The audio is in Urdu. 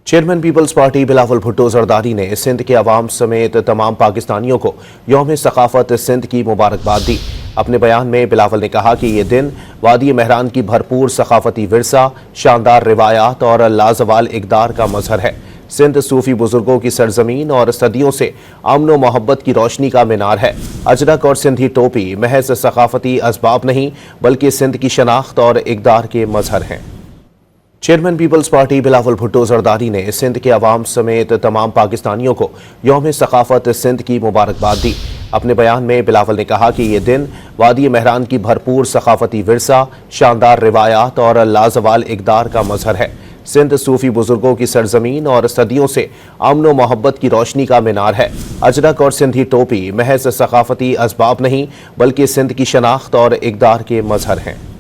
چیئرمین پیپلز پارٹی بلاول بھٹو زرداری نے سندھ کے عوام سمیت تمام پاکستانیوں کو یوم ثقافت سندھ کی مبارکباد دی۔ اپنے بیان میں بلاول نے کہا کہ یہ دن وادی مہران کی بھرپور ثقافتی ورثہ، شاندار روایات اور لازوال اقدار کا مظہر ہے۔ سندھ صوفی بزرگوں کی سرزمین اور صدیوں سے امن و محبت کی روشنی کا مینار ہے۔ اجرک اور سندھی ٹوپی محض ثقافتی اسباب نہیں بلکہ سندھ کی شناخت اور اقدار کے مظہر ہیں۔ چیئرمین پیپلز پارٹی بلاول بھٹو زرداری نے سندھ کے عوام سمیت تمام پاکستانیوں کو یوم ثقافت سندھ کی مبارکباد دی۔ اپنے بیان میں بلاول نے کہا کہ یہ دن وادی مہران کی بھرپور ثقافتی ورثہ، شاندار روایات اور لازوال اقدار کا مظہر ہے۔ سندھ صوفی بزرگوں کی سرزمین اور صدیوں سے امن و محبت کی روشنی کا مینار ہے۔ اجرک اور سندھی ٹوپی محض ثقافتی اسباب نہیں بلکہ سندھ کی شناخت اور اقدار کے مظہر ہیں۔